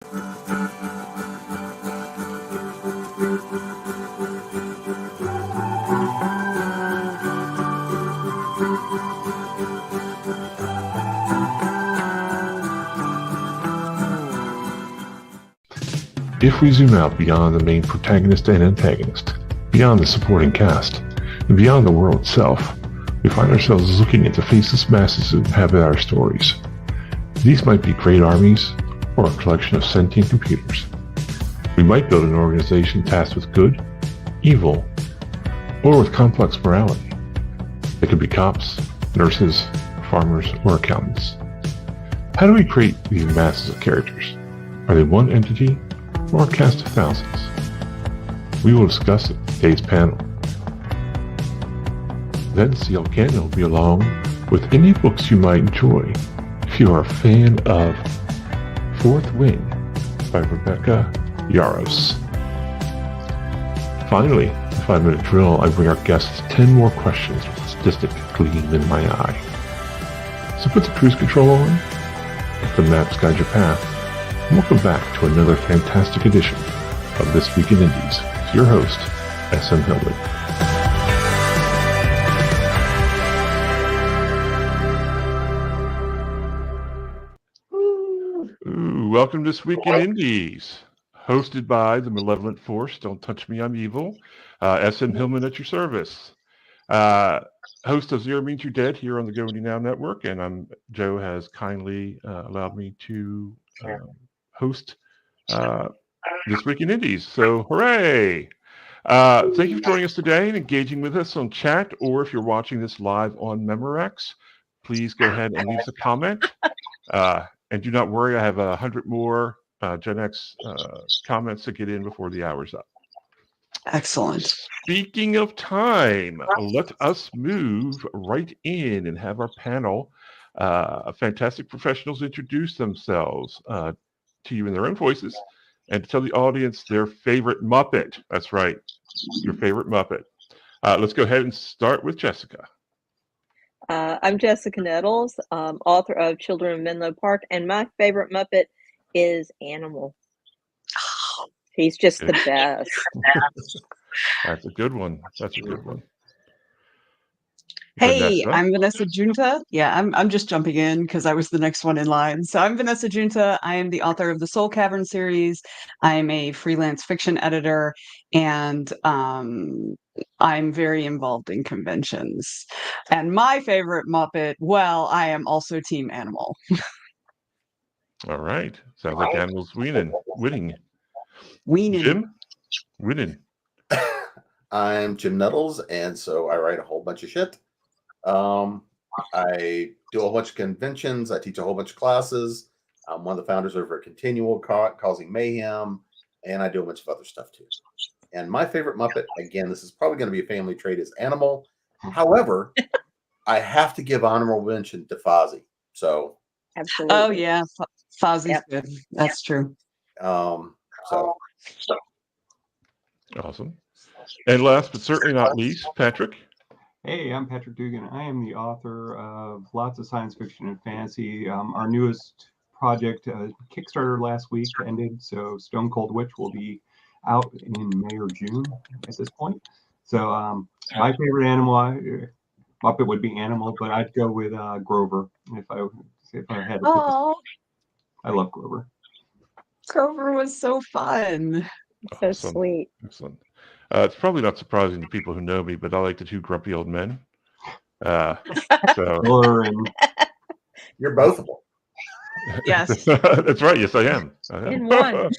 If we zoom out beyond the main protagonist and antagonist, beyond the supporting cast, and beyond the world itself, we find ourselves looking at the faceless masses who inhabit our stories. These might be great armies, or a collection of sentient computers. We might build an organization tasked with good, evil, or with complex morality. They could be cops, nurses, farmers, or accountants. How do we create these masses of characters? Are they one entity, or a cast of thousands? We will discuss it in today's panel. Then C.L. Cannon will be along with any books you might enjoy if you are a fan of Fourth Wing by Rebecca Yarros. Finally, in the 5-minute drill, I bring our guests 10 more questions with a sadistic gleam in my eye. So put the cruise control on, let the maps guide your path, and welcome back to another fantastic edition of This Week in Indies with your host, S.M. Hillman. Welcome to This Week in Indies, hosted by the Malevolent Force. Don't touch me, I'm evil. S.M. Hillman at your service. Host of Zero Means You're Dead here on the Go Indie Now Network, and Joe has kindly allowed me to host This Week in Indies. So, hooray! Thank you for joining us today and engaging with us on chat, or if you're watching this live on Memorex, please go ahead and leave us a comment. And do not worry, I have 100 more Gen X comments to get in before the hour's up. Excellent. Speaking of time, let us move right in and have our panel. Fantastic professionals introduce themselves to you in their own voices and tell the audience their favorite Muppet. That's right, your favorite Muppet. Let's go ahead and start with Jessica. I'm Jessica Nettles, author of Children of Menlo Park, and my favorite Muppet is Animal. He's just the best. That's a good one. That's a good one. Hey, Vanessa? I'm Vanessa Junta. Yeah, I'm just jumping in because I was the next one in line. So I'm Vanessa Junta. I am the author of the Soul Cavern series. I'm a freelance fiction editor, and I'm very involved in conventions. And my favorite Muppet, well, I am also Team Animal. All right. Sounds like Animal's winning. Jim? Winning. I'm Jim Nettles, and so I write a whole bunch of shit. I do a whole bunch of conventions. I teach a whole bunch of classes. I'm one of the founders over at Continual Causing Mayhem, and I do a bunch of other stuff too. And my favorite Muppet, again, this is probably going to be a family trait, is Animal. However, I have to give honorable mention to Fozzie. So, Absolutely. Oh yeah, Fozzie's good. That's true. Awesome. And last but certainly not least, Patrick. Hey, I'm Patrick Dugan. I am the author of lots of science fiction and fantasy. Our newest project, Kickstarter last week ended, so Stone Cold Witch will be out in May or June at this point. So my favorite animal, Muppet would be Animal, but I'd go with Grover if I had to pick. I love Grover. Grover was so fun. So Awesome. sweet. Excellent. It's probably not surprising to people who know me, but I like the two grumpy old men. So you're both of them. Yes. That's right. Yes, I am. In one.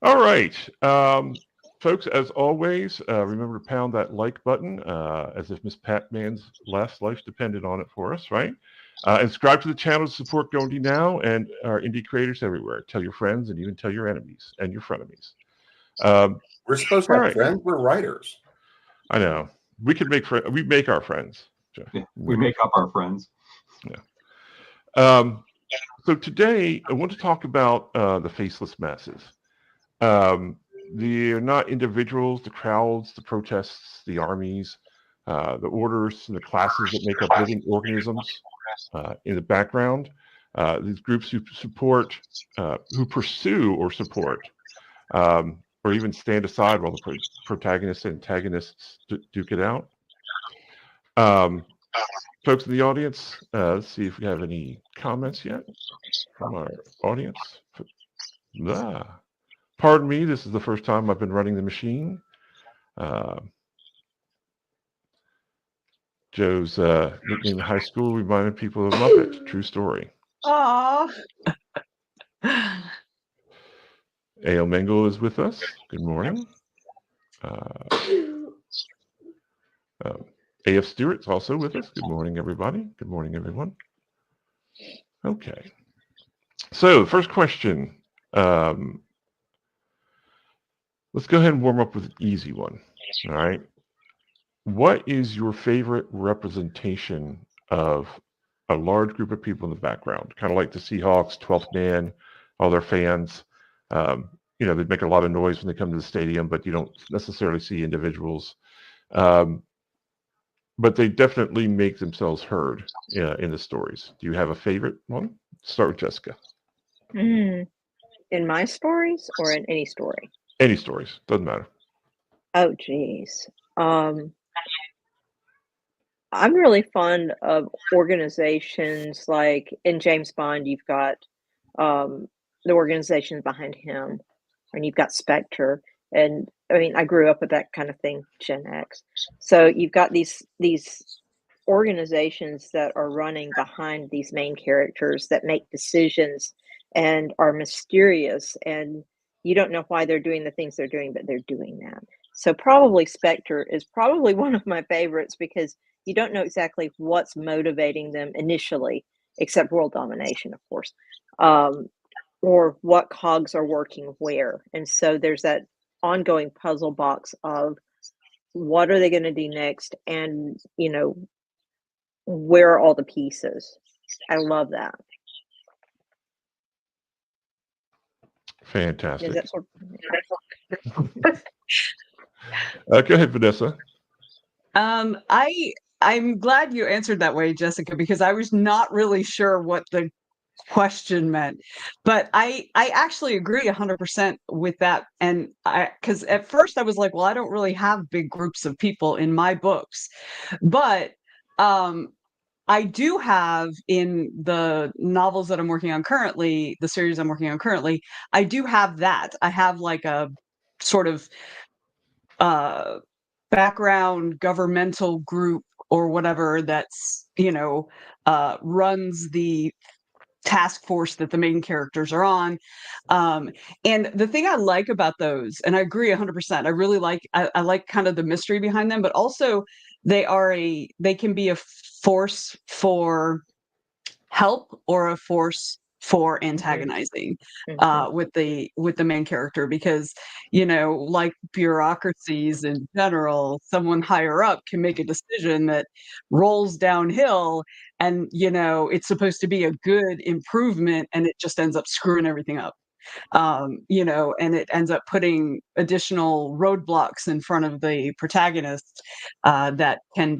All right. Folks, as always, remember to pound that like button as if Miss Patman's last life depended on it for us, right? And subscribe to the channel to support Go Indie Now and our indie creators everywhere. Tell your friends and even tell your enemies and your frenemies. We're supposed to have friends. We're writers. I know. We could make we make our friends. Yeah, we make up our friends. Yeah. So today I want to talk about the faceless masses. They're not individuals, the crowds, the protests, the armies, the orders, and the classes that make up living organisms in the background. these groups who support, who pursue or support, or even stand aside while the protagonists and antagonists duke it out. Folks in the audience, let's see if we have any comments yet from our audience. Pardon me, this is the first time I've been running the machine. Joe's nickname in high school reminded people of Muppet. True story. Aww. A.L. Mengel is with us. Good morning. A.F. Stewart's also with us. Good morning, everybody. Good morning, everyone. Okay. So, first question. Let's go ahead and warm up with an easy one. All right. What is your favorite representation of a large group of people in the background? Kind of like the Seahawks, 12th man, all their fans. They make a lot of noise when they come to the stadium, but you don't necessarily see individuals. But they definitely make themselves heard in the stories. Do you have a favorite one? Start with Jessica. In my stories or in any story? Any stories. Doesn't matter. Oh, geez. I'm really fond of organizations like in James Bond, you've got the organizations behind him, and you've got Spectre. And I mean, I grew up with that kind of thing, Gen X. So you've got these organizations that are running behind these main characters that make decisions and are mysterious, and you don't know why they're doing the things they're doing, but they're doing that. So probably Spectre is probably one of my favorites because you don't know exactly what's motivating them initially, except world domination, of course, or what cogs are working where. And so there's that ongoing puzzle box of what are they going to do next, and where are all the pieces. I love that. Fantastic. Is that sort Go ahead, Vanessa. I'm glad you answered that way, Jessica, because I was not really sure what the question meant, but I actually agree 100% with that. And because at first I was like, well, I don't really have big groups of people in my books, but I do have in the novels that I'm working on currently, the series I'm working on currently, I do have that. I have like a sort of background governmental group or whatever that's runs the task force that the main characters are on. And the thing I like about those, and I agree 100%, I really like, I like kind of the mystery behind them, but also they can be a force for help or a force for antagonizing with the main character, because like bureaucracies in general, someone higher up can make a decision that rolls downhill, and it's supposed to be a good improvement, and it just ends up screwing everything up. And it ends up putting additional roadblocks in front of the protagonist that can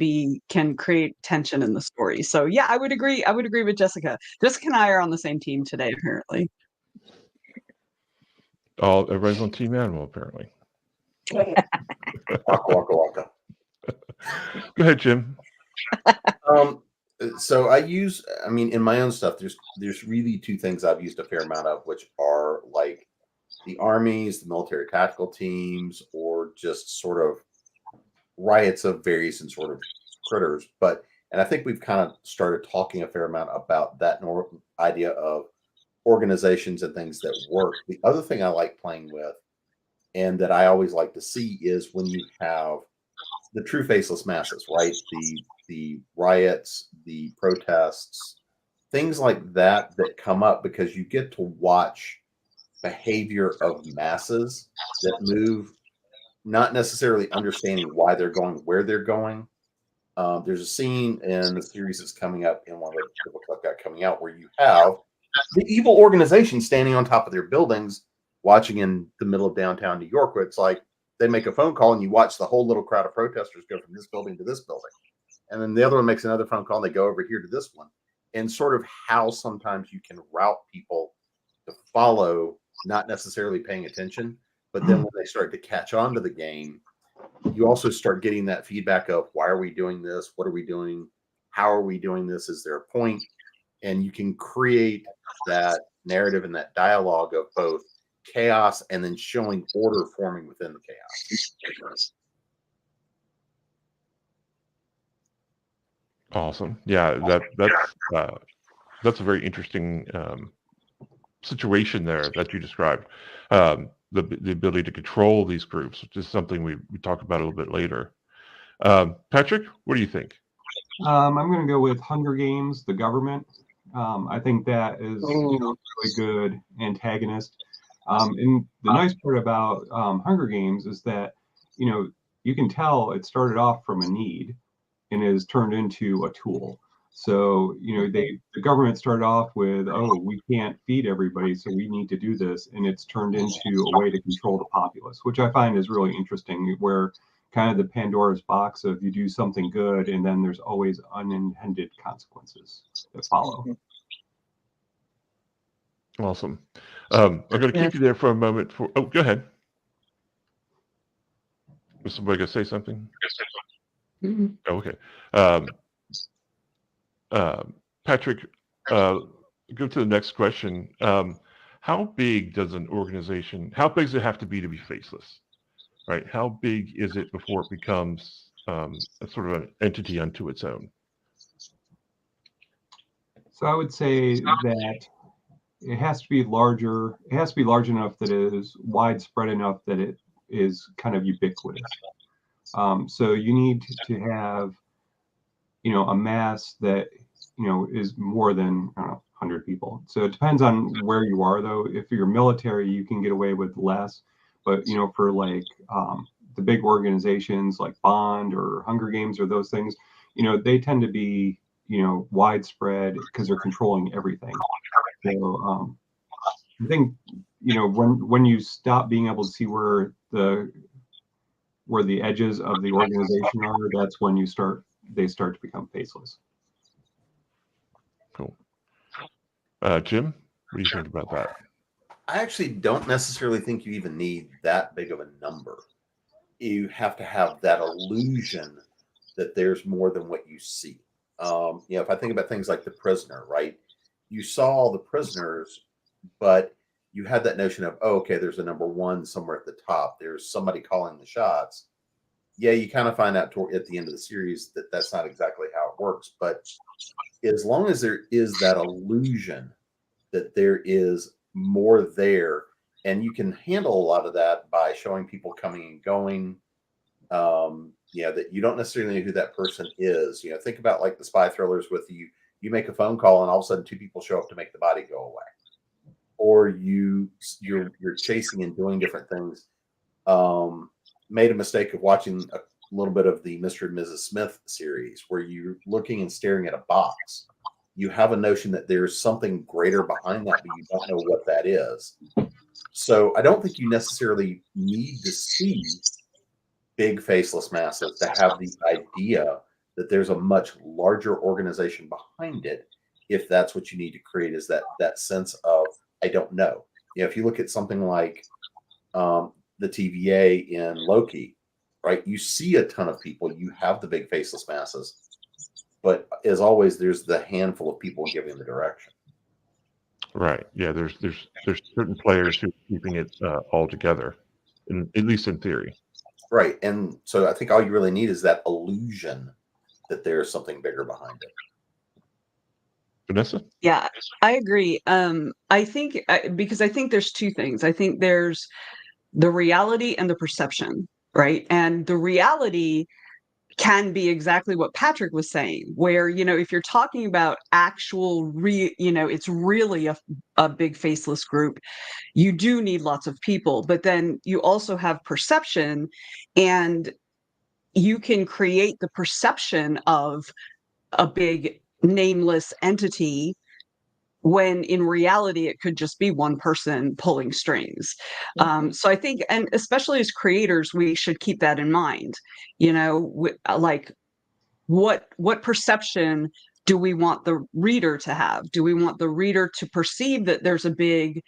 create tension in the story. So yeah, I would agree with Jessica. Jessica and I are on the same team today, apparently. Everybody's on Team Animal, apparently. Waka, waka, waka. Go ahead, Jim. So in my own stuff, there's really two things I've used a fair amount of, which are like the armies, the military tactical teams, or just sort of riots of various and sort of critters. And I think we've kind of started talking a fair amount about that idea of organizations and things that work. The other thing I like playing with, and that I always like to see, is when you have the true faceless masses, right? The riots, the protests, things like that come up because you get to watch behavior of masses that move, not necessarily understanding why they're going where they're going. There's a scene in the series that's coming up in one of the books I've got coming out where you have the evil organization standing on top of their buildings, watching in the middle of downtown New York, where it's like they make a phone call and you watch the whole little crowd of protesters go from this building to this building. And then the other one makes another phone call and they go over here to this one. and sort of how sometimes you can route people to follow, not necessarily paying attention, but then when they start to catch on to the game, you also start getting that feedback of, why are we doing this? What are we doing? How are we doing this? Is there a point? And you can create that narrative and that dialogue of both chaos and then showing order forming within the chaos. Awesome. Yeah, that's a very interesting situation there that you described. The ability to control these groups, which is something we talk about a little bit later. Patrick, what do you think? I'm going to go with Hunger Games, the government. I think that is a really good antagonist. And the nice part about Hunger Games is that, you can tell it started off from a need and is turned into a tool. So, the government started off with, we can't feed everybody, so we need to do this. And it's turned into a way to control the populace, which I find is really interesting, where kind of the Pandora's box of you do something good and then there's always unintended consequences that follow. Awesome. I'm going to keep you there for a moment. Go ahead. Was somebody going to say something? Mm-hmm. Oh, okay. Patrick, go to the next question. How big does how big does it have to be faceless? Right? How big is it before it becomes a sort of an entity unto its own? So I would say that it has to be larger. It has to be large enough that it is widespread enough that it is kind of ubiquitous. So you need to have, a mass that, is more than 100 people. So it depends on where you are, though. If you're military, you can get away with less. But, for like the big organizations like Bond or Hunger Games or those things, they tend to be, widespread because they're controlling everything. So I think, when you stop being able to see where the edges of the organization are, that's when they start to become faceless. Cool. Jim, what do you think about that? I actually don't necessarily think you even need that big of a number. You have to have that illusion that there's more than what you see. If I think about things like The Prisoner, right? You saw all the prisoners, but you had that notion of, okay, there's a number one somewhere at the top. There's somebody calling the shots. Yeah, you kind of find out at the end of the series that that's not exactly how it works. But as long as there is that illusion that there is more there, and you can handle a lot of that by showing people coming and going, that you don't necessarily know who that person is. Think about like the spy thrillers with you make a phone call and all of a sudden two people show up to make the body go away, or you're chasing and doing different things. Made a mistake of watching a little bit of the Mr. and Mrs. Smith series where you're looking and staring at a box. You have a notion that there's something greater behind that, but you don't know what that is. So I don't think you necessarily need to see big faceless masses to have the idea that there's a much larger organization behind it. If that's what you need to create, is that sense of, I don't know. If you look at something like the TVA in Loki, right? You see a ton of people. You have the big faceless masses. But as always, there's the handful of people giving the direction. Right. Yeah. There's certain players who are keeping it all together, at least in theory. Right. And so I think all you really need is that illusion that there's something bigger behind it. Vanessa? Yeah, I agree. I think because I think there's two things. I think there's the reality and the perception, right? And the reality can be exactly what Patrick was saying, where, if you're talking about actual, it's really a big faceless group, you do need lots of people, but then you also have perception, and you can create the perception of a big nameless entity when in reality it could just be one person pulling strings. So I think, and especially as creators, we should keep that in mind. Like what perception do we want the reader to have? Do we want the reader to perceive that there's a big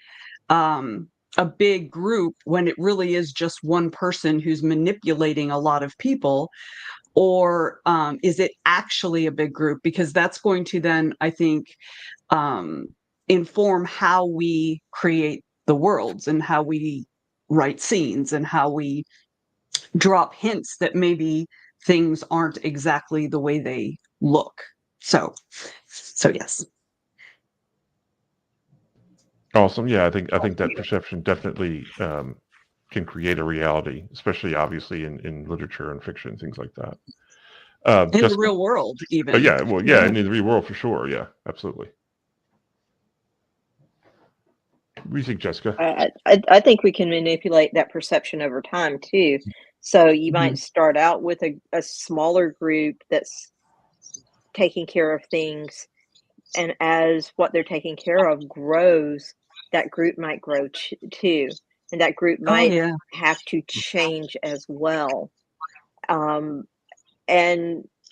group when it really is just one person who's manipulating a lot of people? Or is it actually a big group? Because that's going to then, I think, inform how we create the worlds and how we write scenes and how we drop hints that maybe things aren't exactly the way they look. So yes. Awesome. Yeah, I think that perception definitely can create a reality, especially obviously in literature and fiction, things like that. In the real world, even. Yeah, well, yeah, in the real world for sure. Yeah, absolutely. What do you think, Jessica? I think we can manipulate that perception over time too. So you might start out with a smaller group that's taking care of things, and as what they're taking care of grows, that group might grow too, and that group might have to change as well. And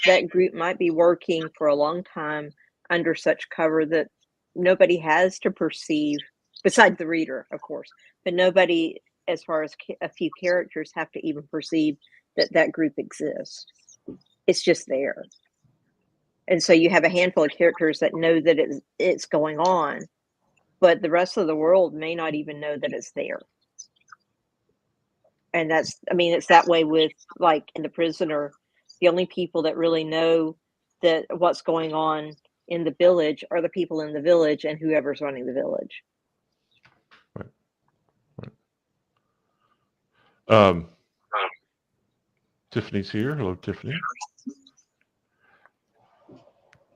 that group might be working for a long time under such cover that nobody has to perceive, besides the reader, of course, but nobody, as far as a few characters, have to even perceive that that group exists. It's just there. And so you have a handful of characters that know that it's going on, but the rest of the world may not even know that it's there. And it's that way with, like, in The Prisoner, the only people that really know that what's going on in the village are the people in the village and whoever's running the village. Right. Tiffany's here. Hello, Tiffany.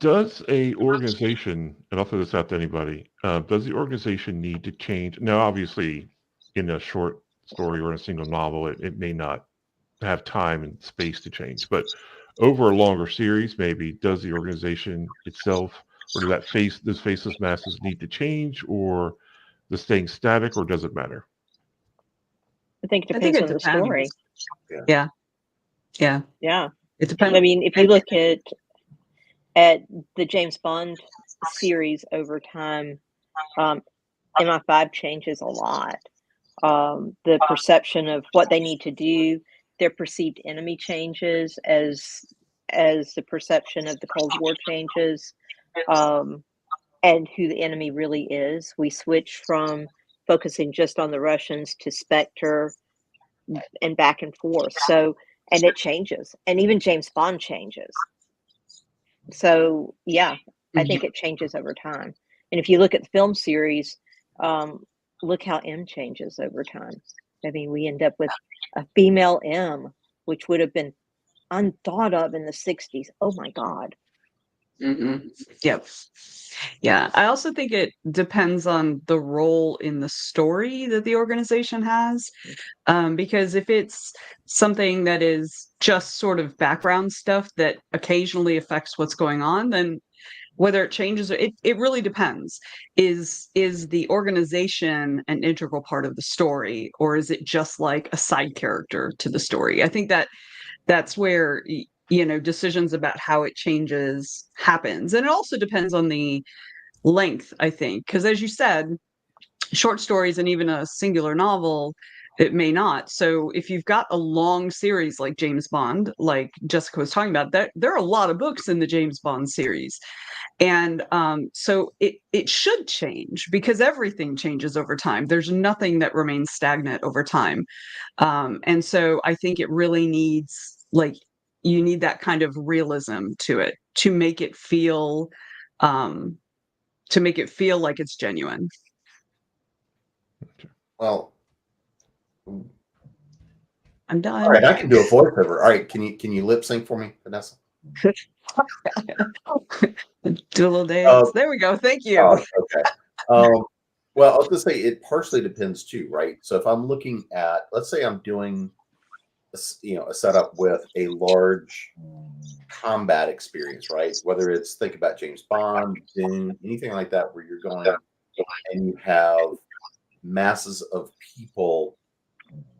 Does a organization, and I'll throw this out to anybody, does the organization need to change? Now, obviously, in a short story or in a single novel, it may not have time and space to change, but over a longer series, maybe, does the organization itself, or does Faceless Masters need to change, or the staying static, or does it matter? I think it depends on the story. Yeah. It depends. I mean, if you look at the James Bond series over time, MI5 changes a lot. The perception of what they need to do, their perceived enemy changes as the perception of the Cold War changes, and who the enemy really is. We switch from focusing just on the Russians to Spectre and back and forth. So, and it changes, and even James Bond changes. So yeah, I think it changes over time. And if you look at the film series, look how M changes over time. I mean, we end up with a female M, which would have been unthought of in the 60s. Oh my God. Yep. Yeah. I also think it depends on the role in the story that the organization has. Because if it's something that is just sort of background stuff that occasionally affects what's going on, then whether it changes, it really depends. Is the organization an integral part of the story, or is it just like a side character to the story? I think that's where decisions about how it changes happens. And it also depends on the length, I think, because as you said, short stories and even a singular novel, it may not. So if you've got a long series like James Bond, like Jessica was talking about, that there are a lot of books in the James Bond series. And so it should change, because everything changes over time. There's nothing that remains stagnant over time. And so I think it really needs, like, you need that kind of realism to it to make it feel like it's genuine. Well, I'm done. All right, I can do a voiceover. All right, can you lip sync for me, Vanessa? Do a little dance. There we go. Thank you. Okay. Well, I was going to say it partially depends too, right? So if I'm looking at, let's say I'm doing, a setup with a large combat experience, right? Whether it's, think about James Bond, Doom, anything like that, where you're going and you have masses of people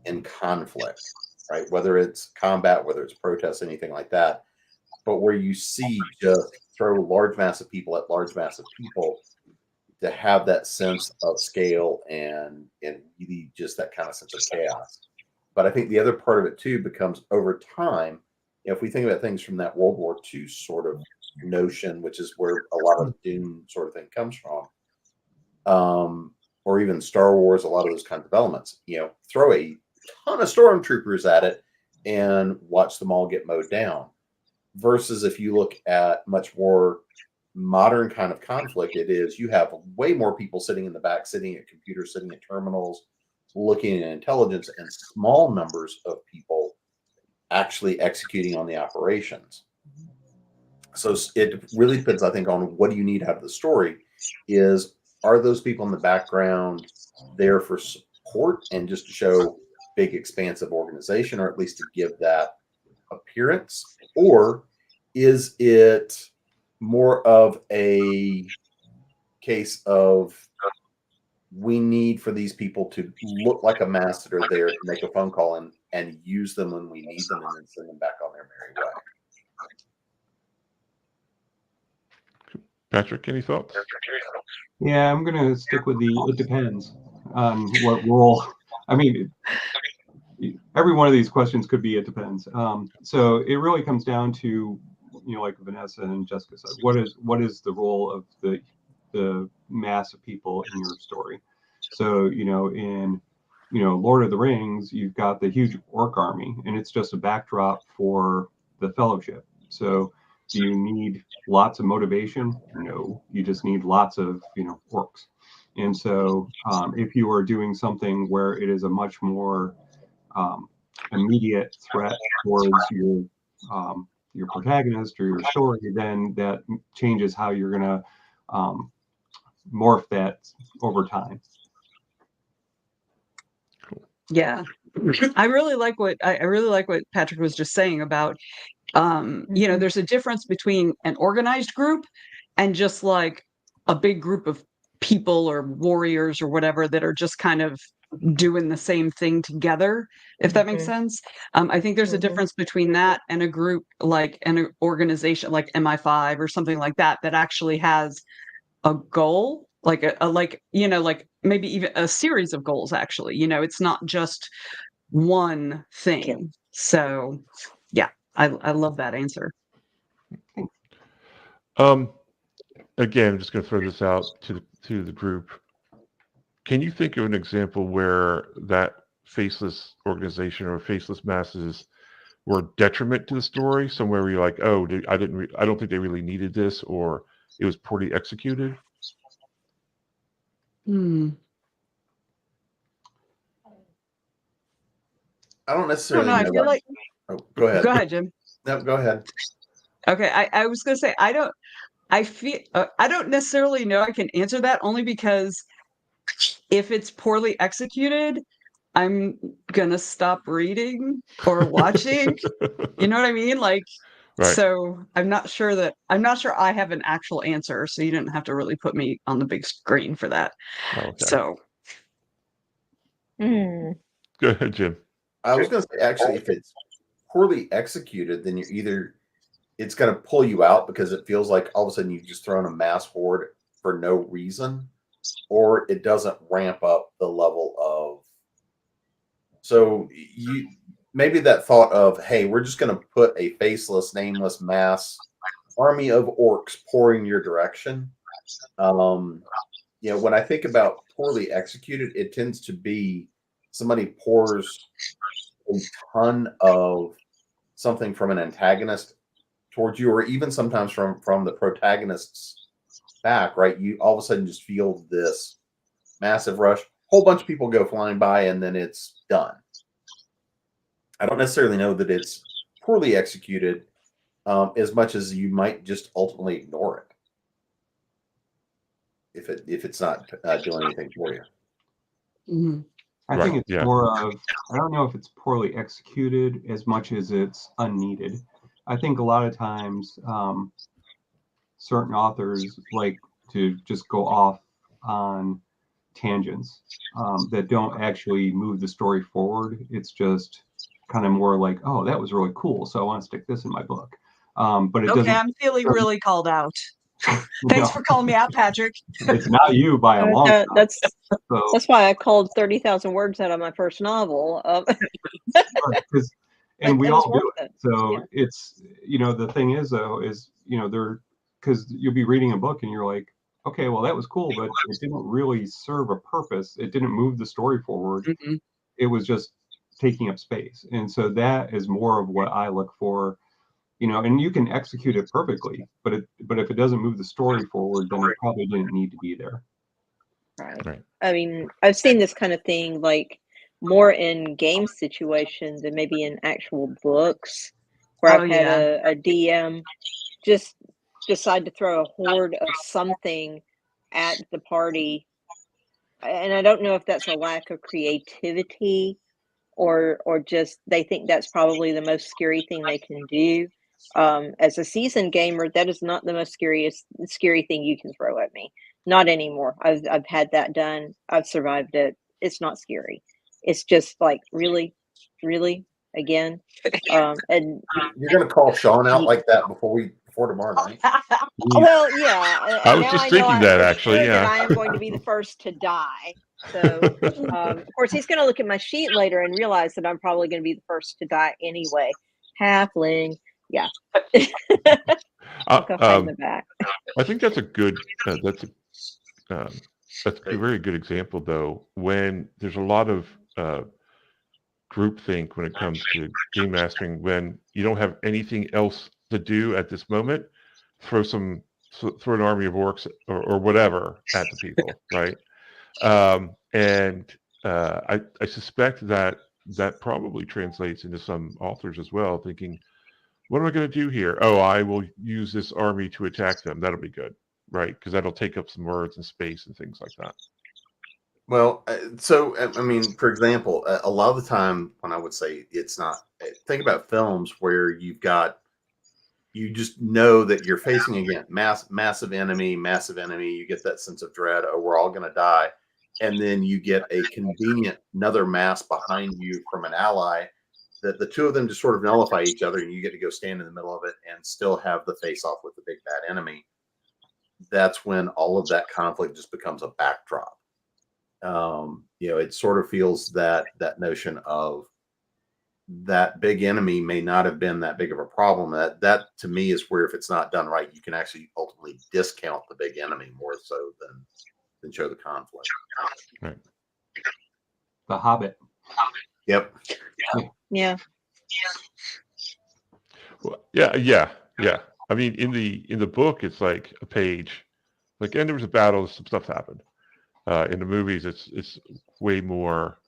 in conflict, right? Whether it's combat, whether it's protest, anything like that, but where you see just throw large mass of people at large mass of people to have that sense of scale and really just that kind of sense of chaos. But I think the other part of it too becomes over time, if we think about things from that World War II sort of notion, which is where a lot of the Dune sort of thing comes from, or even Star Wars, a lot of those kinds of elements, throw a ton of stormtroopers at it and watch them all get mowed down. Versus if you look at much more modern kind of conflict, it is you have way more people sitting in the back, sitting at computers, sitting at terminals, looking at intelligence, and small numbers of people actually executing on the operations. So it really depends, I think, on what do you need out of the story. Are those people in the background there for support and just to show big expansive organization, or at least to give that appearance? Or is it more of a case of we need for these people to look like a mass that are there to make a phone call and use them when we need them and then send them back on their merry way? Patrick, any thoughts? Yeah, I'm going to stick with it depends on what role. I mean, every one of these questions could be it depends. So it really comes down to, like Vanessa and Jessica said, what is the role of the mass of people in your story? So, in Lord of the Rings, you've got the huge orc army, and it's just a backdrop for the Fellowship. So do you need lots of motivation? No, you just need lots of, orcs. And so if you are doing something where it is a much more immediate threat towards your protagonist or your story, then that changes how you're going to morph that over time. Yeah, I really like what Patrick was just saying about there's a difference between an organized group and just like a big group of people or warriors or whatever that are just kind of doing the same thing together, if that makes sense. I think there's a difference between that and a group like an organization like MI5 or something like that actually has a goal, like like maybe even a series of goals. Actually, it's not just one thing. Yeah. So yeah, I love that answer. Again, I'm just going to throw this out to the group. Can you think of an example where that faceless organization or faceless masses were a detriment to the story? Somewhere where you're like, oh, I don't think they really needed this, or it was poorly executed. I don't necessarily know. I feel like. Oh, go ahead. Go ahead, Jim. No, go ahead. Okay, I was going to say I don't necessarily know I can answer that, only because if it's poorly executed, I'm gonna stop reading or watching. You know what I mean? Like, right. So I'm not sure I have an actual answer. So you didn't have to really put me on the big screen for that. Oh, okay. So. Go ahead, Jim. I was going to say, actually, if it's poorly executed, then it's going to pull you out because it feels like all of a sudden you've just thrown a mass horde for no reason, or it doesn't ramp up the level of. So maybe that thought of, hey, we're just going to put a faceless, nameless mass army of orcs pouring your direction. When I think about poorly executed, it tends to be somebody pours a ton of something from an antagonist towards you, or even sometimes from the protagonist's back, right? You all of a sudden just feel this massive rush. Whole bunch of people go flying by, and then it's done. I don't necessarily know that it's poorly executed as much as you might just ultimately ignore it if it's not doing anything for you. Mm-hmm. I think it's more of, I don't know if it's poorly executed as much as it's unneeded. I think a lot of times certain authors like to just go off on tangents that don't actually move the story forward. It's just kind of more like, oh, that was really cool, so I want to stick this in my book. But it Okay, doesn't. I'm feeling really called out. You Thanks know, for calling me out, Patrick. it's not you by a long shot. That's So, why I called 30,000 words out of my first novel. and we it was all do worth it. it. So Yeah. it's, the thing is though, is, because you'll be reading a book and you're like, okay, well, that was cool, but it didn't really serve a purpose. It didn't move the story forward. Mhm. It was just taking up space. And so that is more of what I look for, and you can execute it perfectly, but if it doesn't move the story forward, then it probably didn't need to be there. Right. I mean, I've seen this kind of thing like more in game situations than maybe in actual books, where Oh, I've had yeah. a DM just decide to throw a horde of something at the party. And I don't know if that's a lack of creativity or just they think that's probably the most scary thing they can do. As a seasoned gamer, that is not the most scary thing you can throw at me. Not anymore. I've had that done. I've survived it. It's not scary. It's just like really, really again. And You're going to call Sean out like that before tomorrow night? well, yeah. I was Now just I know thinking that, for actually, sure that yeah. I am going to be the first to die. So, of course, he's going to look at my sheet later and realize that I'm probably going to be the first to die anyway. Halfling, yeah. I'll go hide in the back. I think that's a good. That's a very good example, though. When there's a lot of groupthink when it comes to game mastering, when you don't have anything else to do at this moment, throw an army of orcs or whatever at the people, right? And I suspect that probably translates into some authors as well, thinking, what am I going to do here? Oh, I will use this army to attack them. That'll be good, right? Because that'll take up some words and space and things like that. Well, so I mean, for example, a lot of the time when I would say it's not, think about films where you just know that you're facing again massive enemy. You get that sense of dread. Oh, we're all going to die, and then you get a convenient another mass behind you from an ally. That the two of them just sort of nullify each other, and you get to go stand in the middle of it and still have the face off with the big bad enemy. That's when all of that conflict just becomes a backdrop. It sort of feels that notion of that big enemy may not have been that big of a problem. That to me is where if it's not done right, you can actually ultimately discount the big enemy more so than show the conflict. Right. The Hobbit. Yep. Yeah. Well, yeah. I mean, in the book, it's like a page. Like, and there was a battle. Some stuff happened. In the movies, it's way more.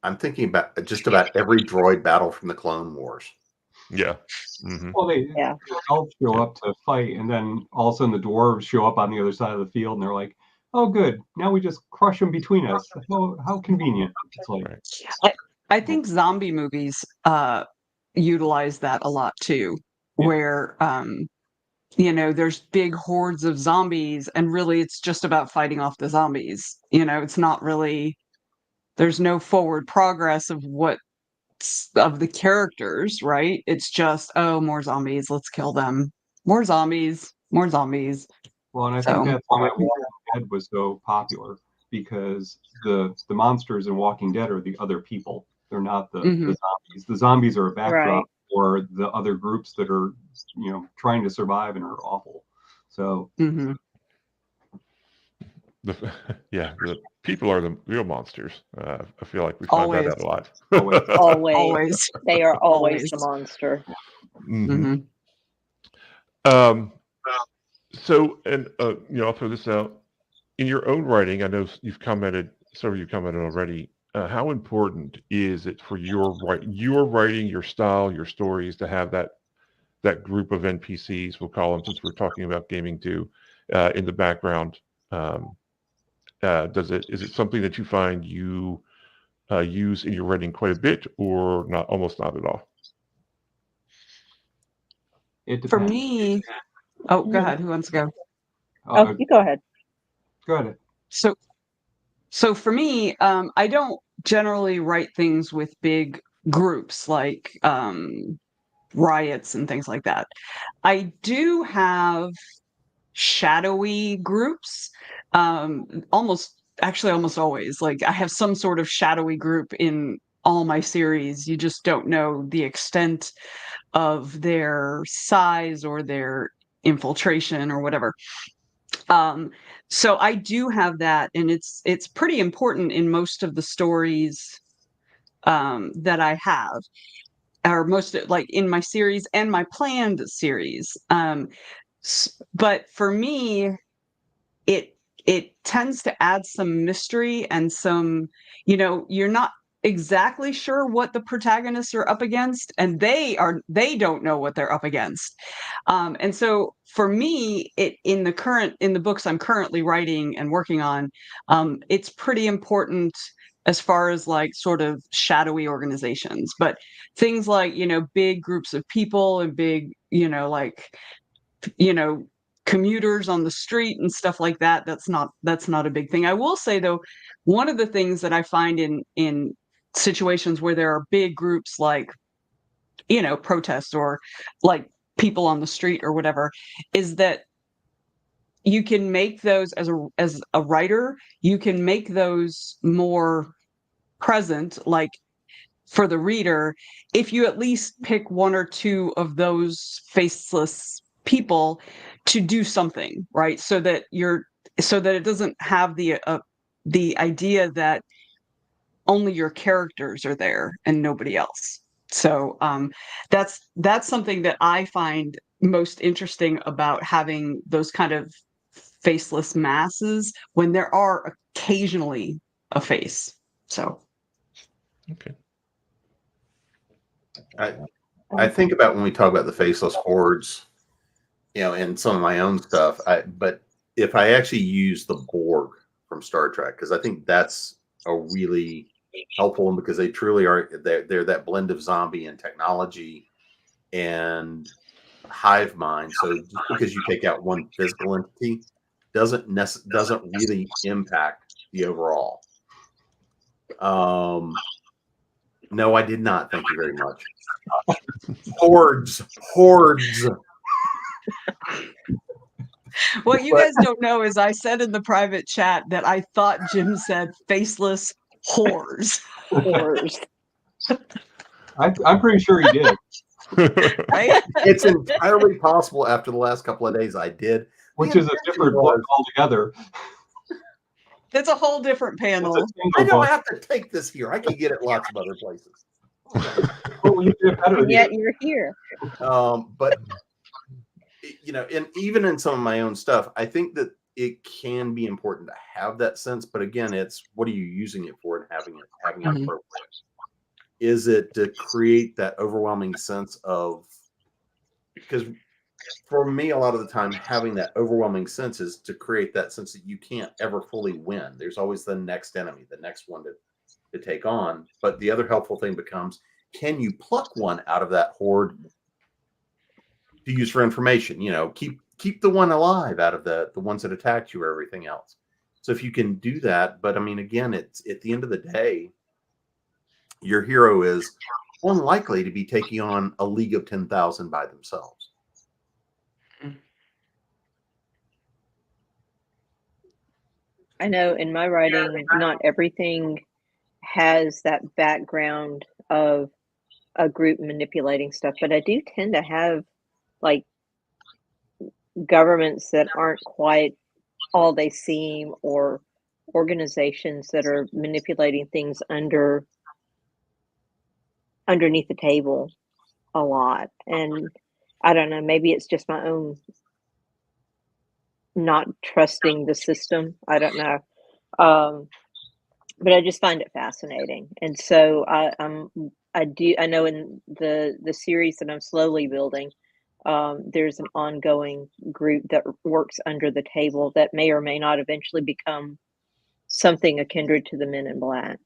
I'm thinking about just about every droid battle from the Clone Wars. Yeah. Mm-hmm. Well, the elves show up to fight, and then all of a sudden the dwarves show up on the other side of the field, and they're like, "Oh, good! Now we just crush them between us. How convenient!" It's like, right. I think zombie movies utilize that a lot too, where there's big hordes of zombies, and really it's just about fighting off the zombies. It's not really. There's no forward progress of the characters, right? It's just, oh, more zombies, let's kill them. More zombies. Well, and I think that's why Walking Dead was so popular, because the monsters in Walking Dead are the other people. They're not the zombies. The zombies are a backdrop for the other groups that are, trying to survive and are awful. So. Mm-hmm. The people are the real monsters. I feel like we find that out a lot. Always. They are always the monster. Mm-hmm. So, and I'll throw this out. In your own writing, I know you've commented already. How important is it for your writing, your style, your stories to have that group of NPCs, we'll call them, since we're talking about gaming too, in the background? Is it something that you find you use in your writing quite a bit, or not? Almost not at all. It depends. For me, go ahead. Who wants to go? You go ahead. Go ahead. So for me, I don't generally write things with big groups like riots and things like that. I do have shadowy groups, almost always. Like, I have some sort of shadowy group in all my series. You just don't know the extent of their size or their infiltration or whatever. So I do have that, and it's pretty important in most of the stories that I have, or most, like, in my series and my planned series. But for me, it tends to add some mystery and some, you're not exactly sure what the protagonists are up against, and they don't know what they're up against. And so for me, in the books I'm currently writing and working on, it's pretty important as far as, like, sort of shadowy organizations. But things like, big groups of people and big, like, you know, commuters on the street and stuff like that, that's not a big thing. I will say, though, one of the things that I find in situations where there are big groups, like, protests, or like people on the street or whatever, is that you can make those, as a writer, you can make those more present, like, for the reader, if you at least pick one or two of those faceless people to do something, right? So that it doesn't have the idea that only your characters are there and nobody else. So that's something that I find most interesting about having those kind of faceless masses, when there are occasionally a face. So Okay. I think about when we talk about the faceless hordes, in some of my own stuff. But if I actually use the Borg from Star Trek, because I think that's a really helpful one, because they truly are, they're that blend of zombie and technology and hive mind. So just because you take out one physical entity doesn't really impact the overall. No, I did not. Thank you very much. Hordes. what you guys don't know is I said in the private chat that I thought Jim said faceless whores. Horrors. I'm pretty sure he did. Right? It's entirely possible after the last couple of days I did. Which is a different book altogether. It's a whole different panel. I don't have to take this here. I can get it lots of other places. Well, you did better And yet you're here. But and even in some of my own stuff, I think that it can be important to have that sense. But again, it's what are you using it for, and having it appropriate. Is it to create that overwhelming sense of, because for me, a lot of the time, having that overwhelming sense is to create that sense that you can't ever fully win. There's always the next enemy, the next one to take on. But the other helpful thing becomes, can you pluck one out of that horde to use for information? Keep the one alive out of the ones that attacked you or everything else. So if you can do that, but I mean, again, it's at the end of the day, your hero is unlikely to be taking on a league of 10,000 by themselves. I know in my writing, not everything has that background of a group manipulating stuff, but I do tend to have, like, governments that aren't quite all they seem, or organizations that are manipulating things underneath the table a lot. And I don't know, maybe it's just my own not trusting the system. I don't know. But I just find it fascinating. And so I know in the series that I'm slowly building, there's an ongoing group that works under the table that may or may not eventually become something akin to the Men in Black,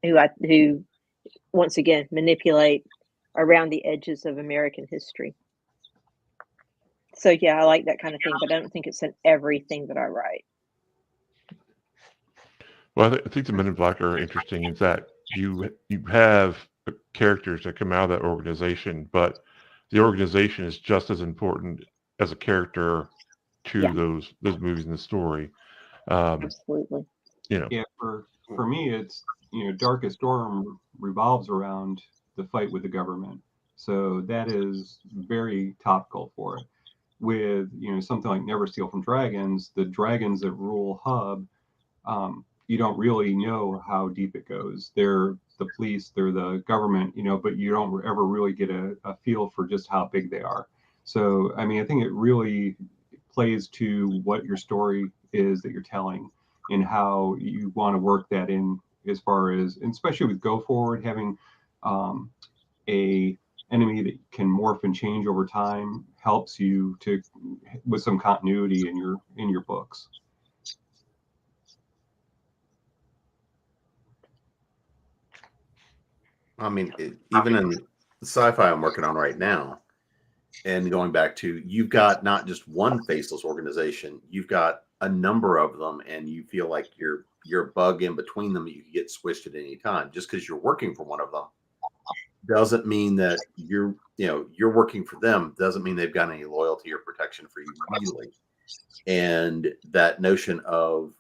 who once again manipulate around the edges of American history. So yeah, I like that kind of thing, but I don't think it's in everything that I write. Well, I think the Men in Black are interesting, is that you have characters that come out of that organization, but the organization is just as important as a character to Yeah. those movies and the story. Absolutely. Yeah, for me, it's Darkest Storm revolves around the fight with the government, so that is very topical for it. With something like Never Steal from Dragons, the dragons that rule Hub, you don't really know how deep it goes. They're the police, they're the government, but you don't ever really get a feel for just how big they are. So, I mean, I think it really plays to what your story is that you're telling and how you want to work that in, as far as, and especially with Go Forward, having a enemy that can morph and change over time helps you with some continuity in your books. I mean, even in the sci-fi I'm working on right now, and going back to, you've got not just one faceless organization, you've got a number of them, and you feel like you're a bug in between them. You can get swished at any time. Just because you're working for one of them doesn't mean that you're working for them. Doesn't mean they've got any loyalty or protection for you, really. And that notion of,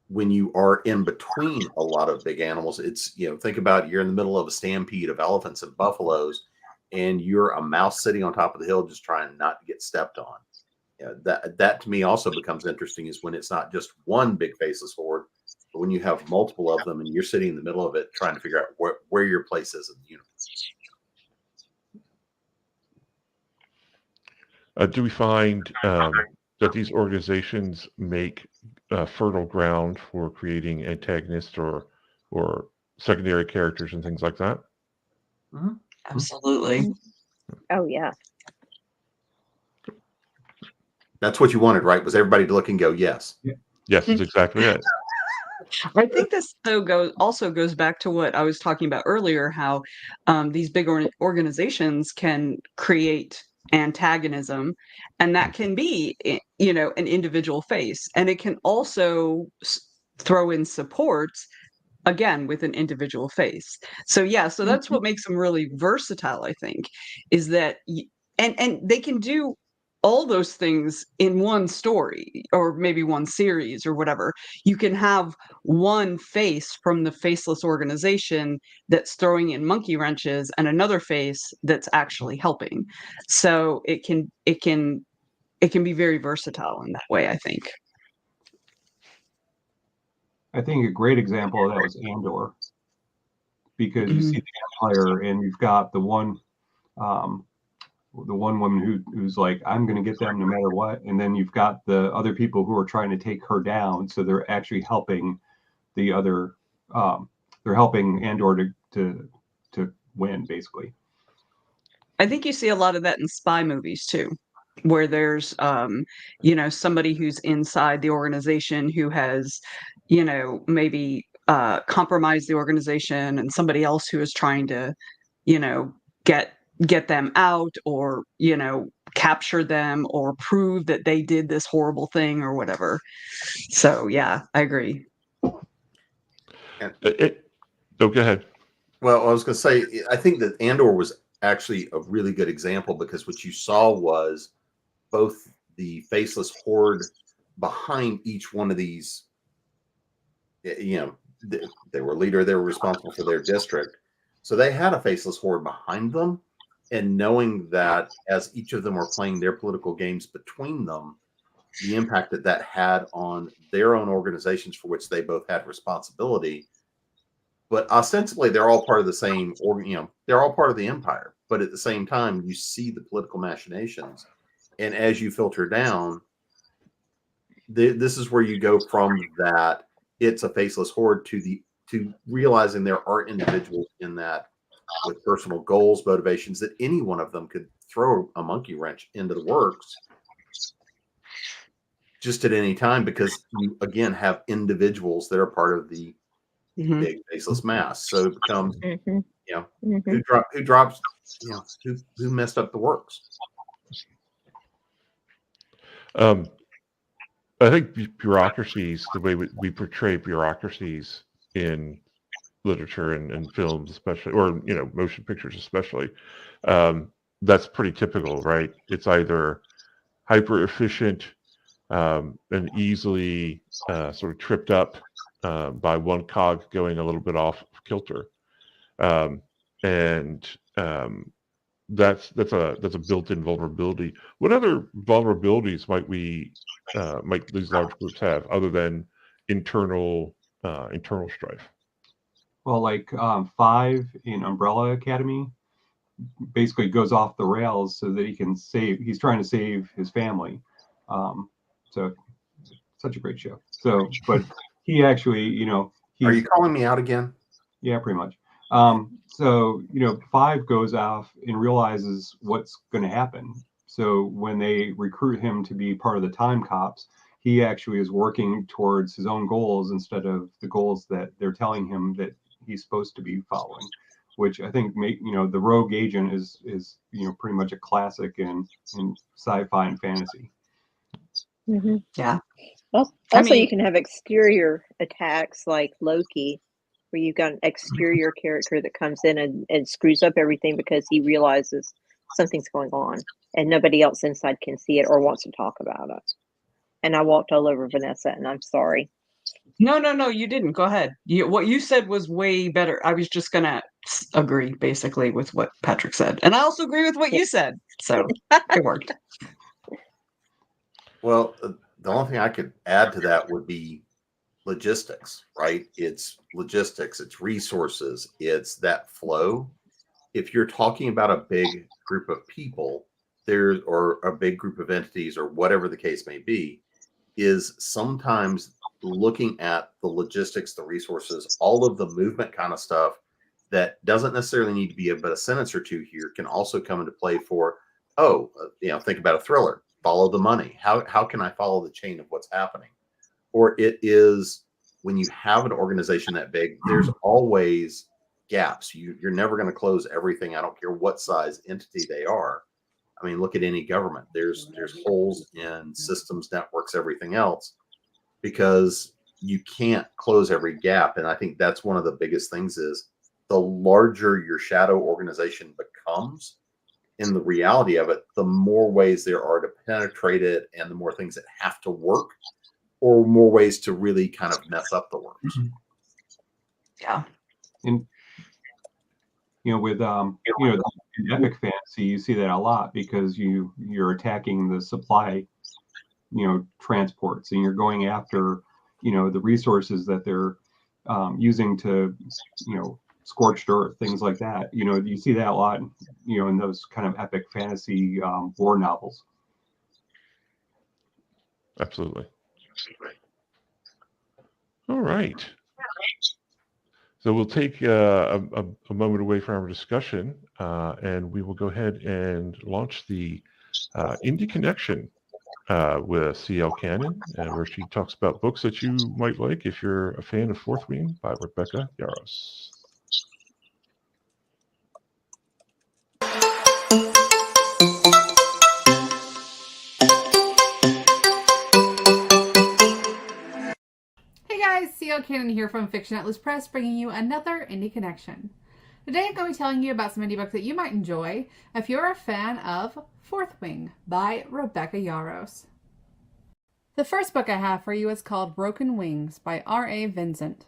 when you are in between a lot of big animals, it's, think about, you're in the middle of a stampede of elephants and buffaloes, and you're a mouse sitting on top of the hill just trying not to get stepped on. That to me also becomes interesting, is when it's not just one big faceless horde, but when you have multiple of them and you're sitting in the middle of it trying to figure out where your place is in the universe. Do we find that these organizations make fertile ground for creating antagonists or secondary characters and things like that? Mm-hmm. Absolutely. Oh yeah. That's what you wanted, right? Was everybody to look and go, yes. Yes, that's exactly it. I think this also goes back to what I was talking about earlier, how these big organizations can create antagonism, and that can be, an individual face, and it can also throw in support, again, with an individual face. So that's what makes them really versatile, I think, is that and they can do all those things in one story, or maybe one series or whatever. You can have one face from the faceless organization that's throwing in monkey wrenches, and another face that's actually helping. So it can be very versatile in that way, I think. I think a great example of that was Andor, because you see the Empire, and you've got the one woman who's like, I'm going to get them no matter what, and then you've got the other people who are trying to take her down. So they're actually helping the other. They're helping Andor to win, basically. I think you see a lot of that in spy movies too, where there's somebody who's inside the organization who has maybe compromised the organization, and somebody else who is trying to get them out, or capture them, or prove that they did this horrible thing or whatever. So yeah, I agree. Go ahead. Well, I was going to say, I think that Andor was actually a really good example, because what you saw was both the faceless horde behind each one of these. They were leader, they were responsible for their district, so they had a faceless horde behind them, and knowing that as each of them were playing their political games between them, the impact that had on their own organizations for which they both had responsibility. But ostensibly, they're all part of the same, they're all part of the empire. But at the same time, you see the political machinations, and as you filter down, this is where you go from that it's a faceless horde to realizing there are individuals in that with personal goals, motivations, that any one of them could throw a monkey wrench into the works just at any time, because you again have individuals that are part of the big faceless mass. So it becomes, who drops, who messed up the works. I think bureaucracies, the way we portray bureaucracies in literature and films, especially, or motion pictures, especially. That's pretty typical, right? It's either hyper efficient and easily sort of tripped up by one cog going a little bit off kilter, and that's a built-in vulnerability. What other vulnerabilities might these large groups have other than internal strife? Well, like 5 in Umbrella Academy basically goes off the rails so that he's trying to save his family. So such a great show. So, but he actually, Are you calling me out again? Yeah, pretty much. So, 5 goes off and realizes what's going to happen. So when they recruit him to be part of the time cops, he actually is working towards his own goals instead of the goals that they're telling him that he's supposed to be following, which I think the rogue agent is pretty much a classic in sci-fi and fantasy. Mm-hmm. Yeah. Well, also, you can have exterior attacks like Loki, where you've got an exterior character that comes in and screws up everything because he realizes something's going on and nobody else inside can see it or wants to talk about it. And I walked all over Vanessa, and I'm sorry. No, you didn't. Go ahead. What you said was way better. I was just going to agree, basically, with what Patrick said. And I also agree with what you said. So it worked. Well, the only thing I could add to that would be logistics, right? It's logistics, it's resources, it's that flow. If you're talking about a big group of people, or a big group of entities, or whatever the case may be, is sometimes looking at the logistics, the resources, all of the movement kind of stuff that doesn't necessarily need to be but a sentence or two here can also come into play for, think about a thriller, follow the money. How can I follow the chain of what's happening? Or it is when you have an organization that big, there's always gaps. You're never going to close everything. I don't care what size entity they are. I mean, look at any government. There's holes in systems, networks, everything else, because you can't close every gap. And I think that's one of the biggest things is the larger your shadow organization becomes, in the reality of it, the more ways there are to penetrate it and the more things that have to work, or more ways to really kind of mess up the works. Yeah. And with in epic fantasy, you see that a lot because you're attacking the supply, transports, and you're going after, the resources that they're using to, scorched earth, things like that. You see that a lot, in those kind of epic fantasy war novels. Absolutely. All right. So we'll take a moment away from our discussion, and we will go ahead and launch the Indie Connection with CL Cannon, where she talks about books that you might like if you're a fan of Fourth Wing by Rebecca Yarros. CL Cannon here from Fiction Atlas Press, bringing you another Indie Connection. Today I'm going to be telling you about some indie books that you might enjoy if you're a fan of Fourth Wing by Rebecca Yarros. The first book I have for you is called Broken Wings by R.A. Vincent.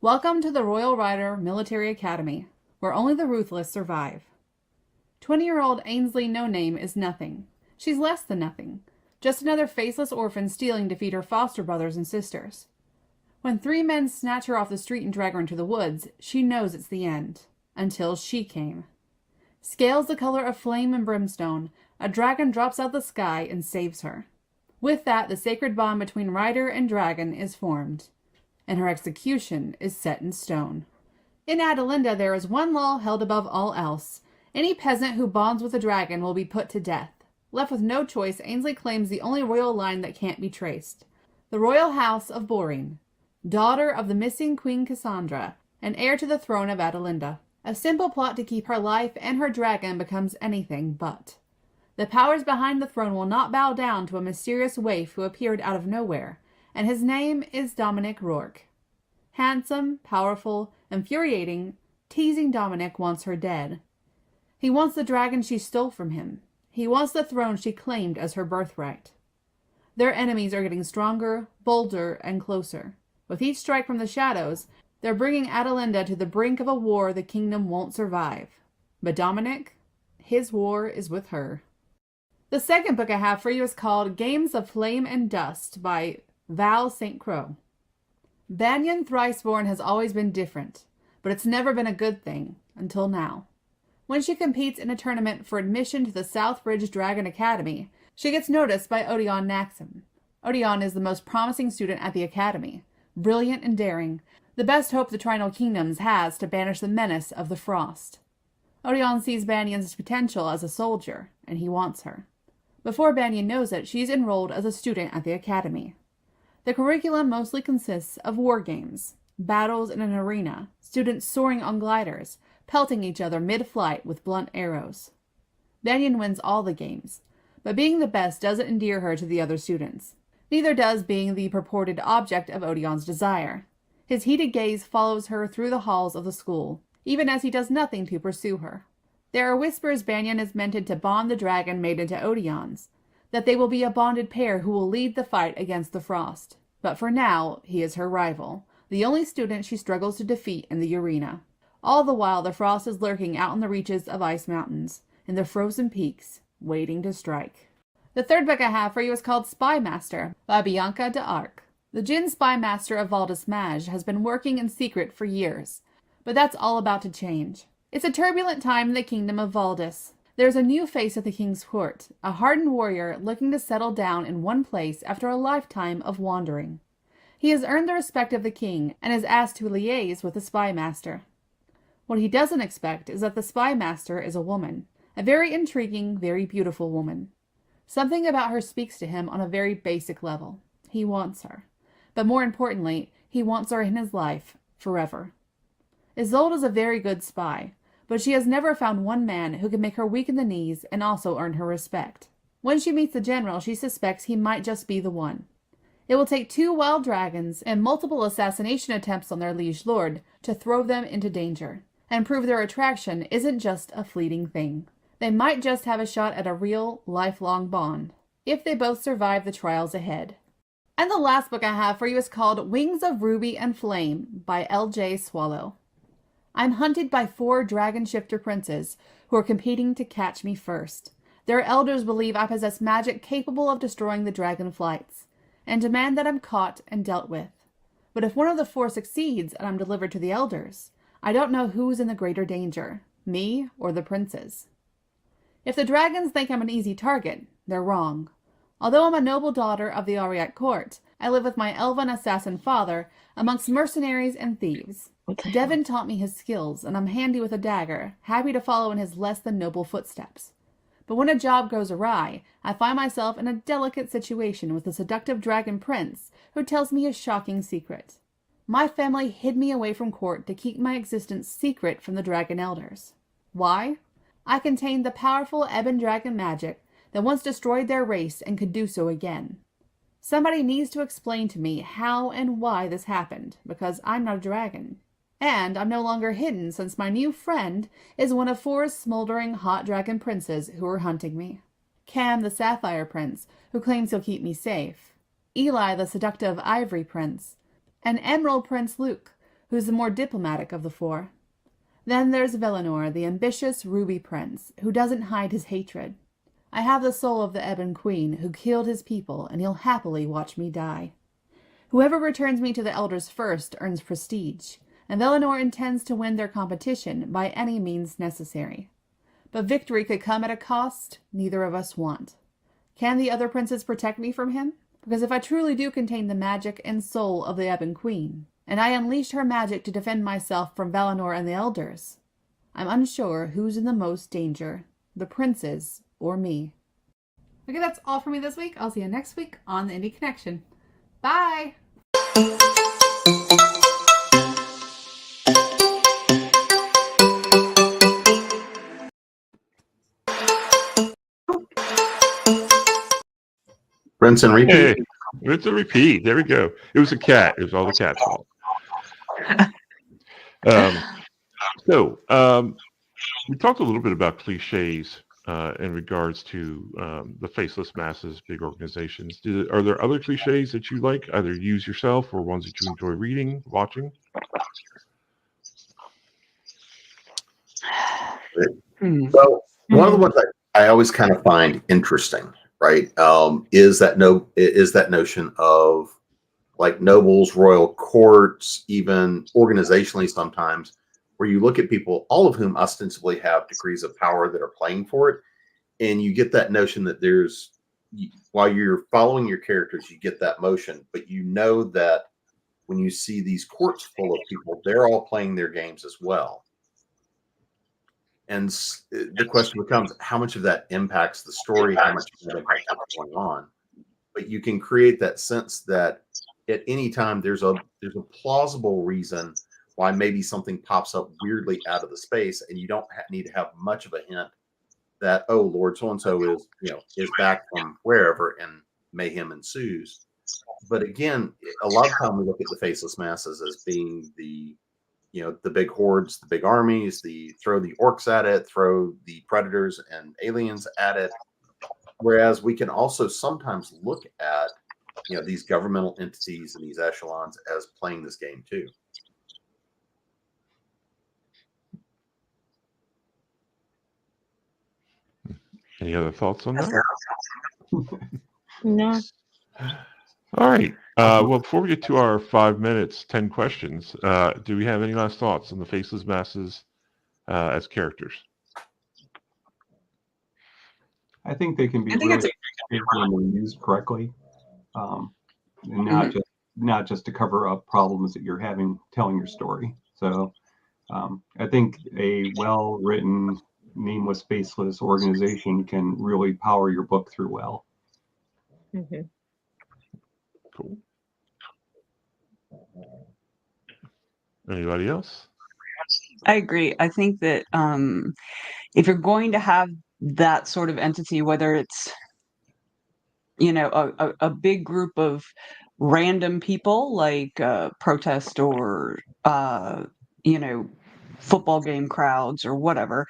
Welcome to the Royal Rider Military Academy, where only the ruthless survive. 20-year-old Ainsley No Name is nothing. She's less than nothing. Just another faceless orphan stealing to feed her foster brothers and sisters. When 3 men snatch her off the street and drag her into the woods, she knows it's the end. Until she came. Scales the color of flame and brimstone, a dragon drops out the sky and saves her. With that, the sacred bond between rider and dragon is formed, and her execution is set in stone. In Adelinda, there is one law held above all else. Any peasant who bonds with a dragon will be put to death. Left with no choice, Ainsley claims the only royal line that can't be traced. The royal house of Boreen, daughter of the missing Queen Cassandra, and heir to the throne of Adelinda. A simple plot to keep her life and her dragon becomes anything but. The powers behind the throne will not bow down to a mysterious waif who appeared out of nowhere, and his name is Dominic Rourke. Handsome, powerful, infuriating, teasing Dominic wants her dead. He wants the dragon she stole from him. He wants the throne she claimed as her birthright. Their enemies are getting stronger, bolder, and closer. With each strike from the shadows, they're bringing Adelinda to the brink of a war the kingdom won't survive. But Dominic, his war is with her. The second book I have for you is called Games of Flame and Dust by Val St. Croix. Banyan Thriceborn has always been different, but it's never been a good thing, until now. When she competes in a tournament for admission to the Southbridge Dragon Academy, she gets noticed by Odeon Naxim. Odeon is the most promising student at the academy, brilliant and daring, the best hope the Trinal Kingdoms has to banish the menace of the Frost. Odeon sees Banyan's potential as a soldier, and he wants her. Before Banyan knows it, she's enrolled as a student at the academy. The curriculum mostly consists of war games, battles in an arena, students soaring on gliders, pelting each other mid-flight with blunt arrows. Banyan wins all the games, but being the best doesn't endear her to the other students. Neither does being the purported object of Odeon's desire. His heated gaze follows her through the halls of the school, even as he does nothing to pursue her. There are whispers Banyan is meant to bond the dragon made into Odeon's, that they will be a bonded pair who will lead the fight against the Frost. But for now, he is her rival, the only student she struggles to defeat in the arena. All the while, the Frost is lurking out in the reaches of ice mountains, in the frozen peaks, waiting to strike. The third book I have for you is called Spy Master by Bianca d'Arc. The Djinn Spy Master of Valdis Maj has been working in secret for years, but that's all about to change. It's a turbulent time in the kingdom of Valdis. There's a new face at the king's court, a hardened warrior looking to settle down in one place after a lifetime of wandering. He has earned the respect of the king and is asked to liaise with the Spy Master. What he doesn't expect is that the Spy Master is a woman, a very intriguing, very beautiful woman. Something about her speaks to him on a very basic level. He wants her. But more importantly, he wants her in his life, forever. Isolde is a very good spy, but she has never found one man who can make her weak in the knees and also earn her respect. When she meets the general, she suspects he might just be the one. It will take 2 wild dragons and multiple assassination attempts on their liege lord to throw them into danger, and prove their attraction isn't just a fleeting thing. They might just have a shot at a real, lifelong bond, if they both survive the trials ahead. And the last book I have for you is called Wings of Ruby and Flame by L.J. Swallow. I'm hunted by 4 dragon shifter princes who are competing to catch me first. Their elders believe I possess magic capable of destroying the dragon flights, and demand that I'm caught and dealt with. But if one of the 4 succeeds and I'm delivered to the elders, I don't know who's in the greater danger, me or the princes. If the dragons think I'm an easy target, they're wrong. Although I'm a noble daughter of the Ariat court, I live with my elven assassin father amongst mercenaries and thieves. Devon taught me his skills, and I'm handy with a dagger, happy to follow in his less than noble footsteps. But when a job goes awry, I find myself in a delicate situation with a seductive dragon prince who tells me a shocking secret. My family hid me away from court to keep my existence secret from the dragon elders. Why? I contained the powerful ebon dragon magic that once destroyed their race and could do so again. Somebody needs to explain to me how and why this happened, because I'm not a dragon. And I'm no longer hidden since my new friend is one of 4 smoldering hot dragon princes who are hunting me. Cam the Sapphire Prince, who claims he'll keep me safe. Eli the seductive Ivory Prince. And Emerald Prince Luke, who's the more diplomatic of the 4. Then there's Velinor, the ambitious Ruby Prince, who doesn't hide his hatred. I have the soul of the Ebon Queen, who killed his people, and he'll happily watch me die. Whoever returns me to the elders first earns prestige, and Velinor intends to win their competition by any means necessary. But victory could come at a cost neither of us want. Can the other princes protect me from him? Because if I truly do contain the magic and soul of the Ebon Queen, and I unleash her magic to defend myself from Valinor and the elders, I'm unsure who's in the most danger, the princes or me. Okay, that's all for me this week. I'll see you next week on the Indie Connection. Bye! Rinse and repeat. Hey, it's a repeat. There we go. It was a cat. It was all the cat's fault. So we talked a little bit about cliches in regards to the faceless masses, big organizations. Are there other cliches that you like, either use yourself or ones that you enjoy reading, watching? Well, one of the ones I always kind of find interesting, right, is that notion of like nobles, royal courts, even organizationally sometimes, where you look at people, all of whom ostensibly have degrees of power that are playing for it, and you get that notion that while you're following your characters, you get that motion, but you know that when you see these courts full of people, they're all playing their games as well. And the question becomes, how much of that impacts the story? How much of that impacts what's going on? But you can create that sense that at any time there's a plausible reason why maybe something pops up weirdly out of the space, and you don't need to have much of a hint that, oh, Lord so and so is back from wherever, and mayhem ensues. But again, a lot of time we look at the faceless masses as being the big hordes, the big armies, throw the orcs at it, throw the predators and aliens at it. Whereas we can also sometimes look at, these governmental entities and these echelons as playing this game too. Any other thoughts on that? No. All right. Well, before we get to our 5 minutes, 10 questions, do we have any last thoughts on the faceless masses as characters? I think they can be really effective when they're used correctly, and not just to cover up problems that you're having telling your story. So I think a well-written, nameless, faceless organization can really power your book through well. Mm-hmm. Cool. Anybody else? I agree. I think that if you're going to have that sort of entity, whether it's a big group of random people like protest or football game crowds or whatever,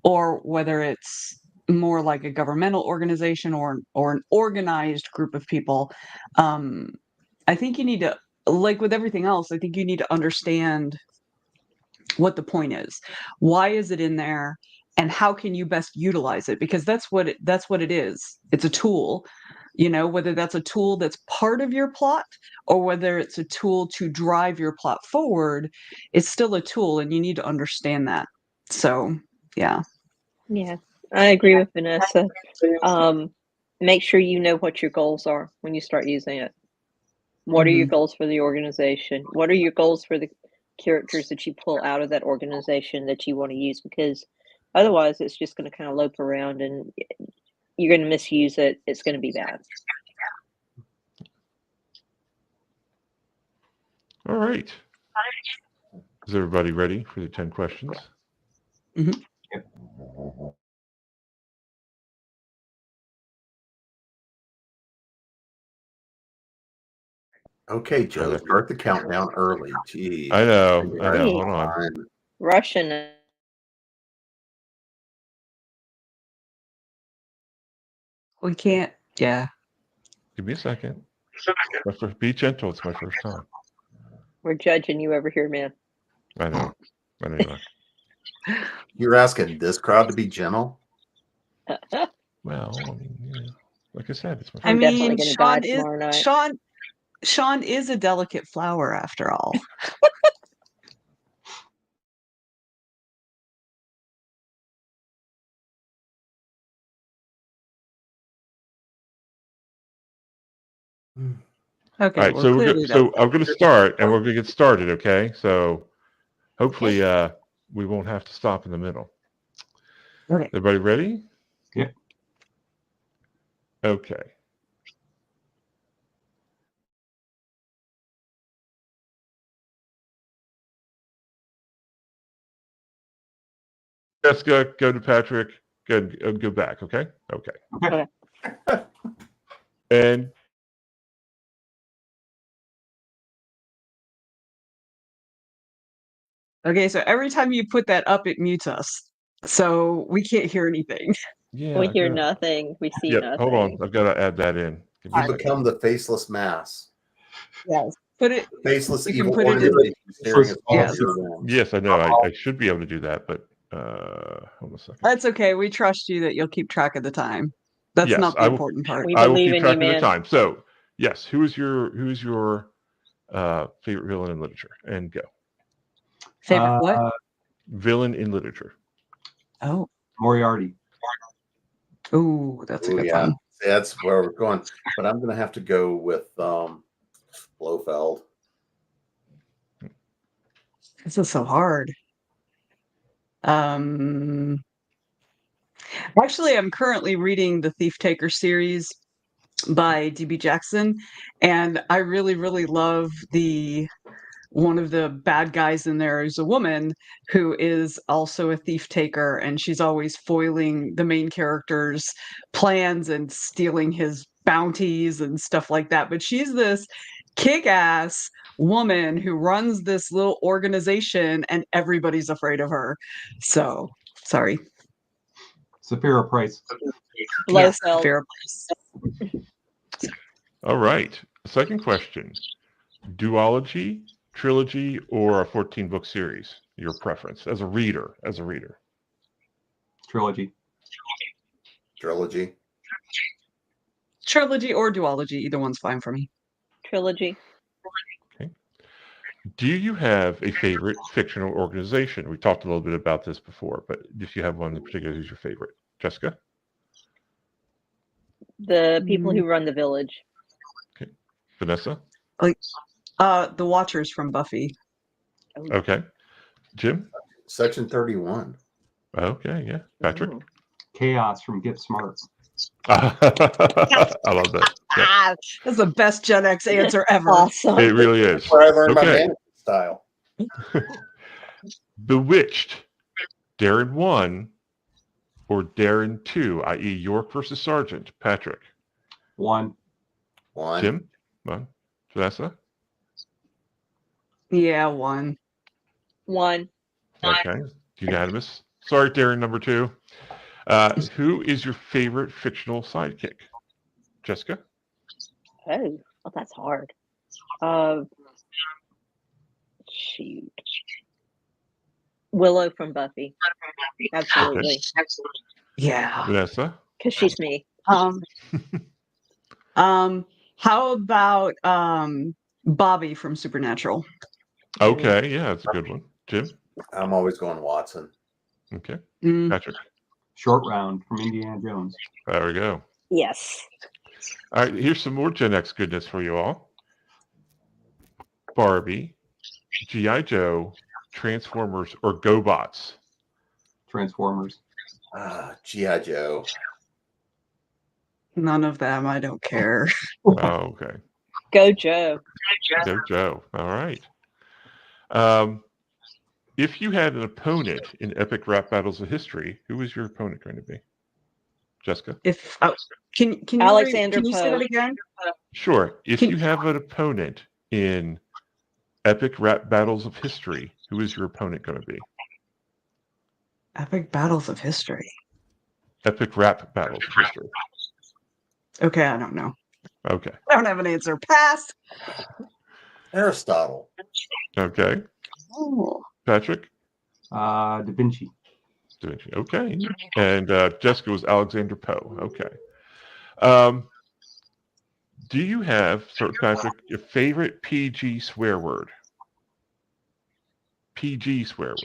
or whether it's more like a governmental organization or an organized group of people, I think you need to, like with everything else, I think you need to understand what the point is. Why is it in there? And how can you best utilize it? Because that's what it is. It's a tool, whether that's a tool that's part of your plot or whether it's a tool to drive your plot forward, it's still a tool and you need to understand that. So, yeah. Yeah, I agree with Vanessa. Make sure you know what your goals are when you start using it. What are your goals for the organization? What are your goals for the characters that you pull out of that organization that you want to use? Because otherwise it's just going to kind of lope around and you're going to misuse it. It's going to be bad. All right. Is everybody ready for the 10 questions? Mm-hmm. Yep. Okay, Joe, start the countdown early. Gee. I know. Hold on. Russian. We can't. Yeah. Give me a second. Be gentle. It's my first time. We're judging you over here, man. I know. Anyway. You're asking this crowd to be gentle? Well, I mean, like I said, it's my first I'm definitely going to die tomorrow night. Sean is a delicate flower after all. Okay. All right, so I'm going to start, and we're going to get started. Okay, so hopefully we won't have to stop in the middle. Okay. Everybody ready? Yeah. Okay. Jessica, go to Patrick. Go back. Okay. Okay. And Okay, so every time you put that up, it mutes us. So we can't hear anything. Yeah. We I hear got- nothing. We see Yep. nothing. Hold on. I've got to add that in. Give me a You second. become the faceless mass. Yes. Put it. Faceless You can evil put it in- organization staring us all Yes. through your rooms. Yes, I know. I should be able to do that, but hold on a second. That's okay. We trust you that you'll keep track of the time. That's Yes, not the I will- important part. We I will believe keep in track you, of the man. time. So, yes, who's your favorite villain in literature? And go. Favorite what? Villain in literature. Oh, Moriarty. ooh, that's a Oh, good yeah. one. That's where we're going. But I'm going to have to go with Blofeld. This is so hard. Actually, I'm currently reading the Thief Taker series by D.B. Jackson, and I really, really love one of the bad guys in there is a woman who is also a thief taker, and she's always foiling the main character's plans and stealing his bounties and stuff like that. But she's this kick-ass woman who runs this little organization, and everybody's afraid of her. So, sorry. Sapphira Price. Yes, Blofeld. fair. All right. Second question. Duology, trilogy, or a 14-book series? Your preference as a reader. Trilogy. Trilogy. Trilogy or duology, either one's fine for me. Trilogy. Do you have a favorite fictional organization? We talked a little bit about this before, but if you have one in particular, who's your favorite? Jessica? The people who run the village. Okay. Vanessa? The Watchers from Buffy. Okay. Jim? Section 31. Okay, yeah. Patrick? Ooh. Chaos from Get Smart. I love that. Yeah, Ah, That's the best Gen X answer ever. awesome. it really is. That's where I learned my Okay. management style. Bewitched, Darren 1 or Darren 2, i.e. York versus Sargent. Patrick. 1. One. Jim? 1. Vanessa? Yeah, one. 1. Okay. Unanimous. Sorry, Darren number 2. Who is your favorite fictional sidekick? Jessica? Oh, well, that's hard. Shoot. Willow from Buffy. Absolutely. Yeah. Vanessa? Because she's me. How about Bobby from Supernatural? Okay, yeah, that's a good one. Jim? I'm always going Watson. Okay. Mm, Patrick? Short Round from Indiana Jones. There we go. Yes. All right, here's some more Gen X goodness for you all. Barbie, G.I. Joe, Transformers, or GoBots? Transformers. G.I. Joe. none of them. I don't care. Oh, okay. Go Joe. Go Joe. All right. If you had an opponent in epic rap battles of history, who is your opponent going to be? Jessica? If can you Alexander can you say Poe. that again? Sure. If Can- you have an opponent in epic rap battles of history, who is your opponent going to be? Epic battles of history. Epic rap battles of history. Okay, I don't know. Okay. I don't have an answer. Pass. Aristotle. Okay. Oh. Patrick? Da Vinci. Da Vinci. Okay. And Jessica was Alexander Poe. Okay. Do you have, so Patrick, your favorite PG swear word? PG swear word.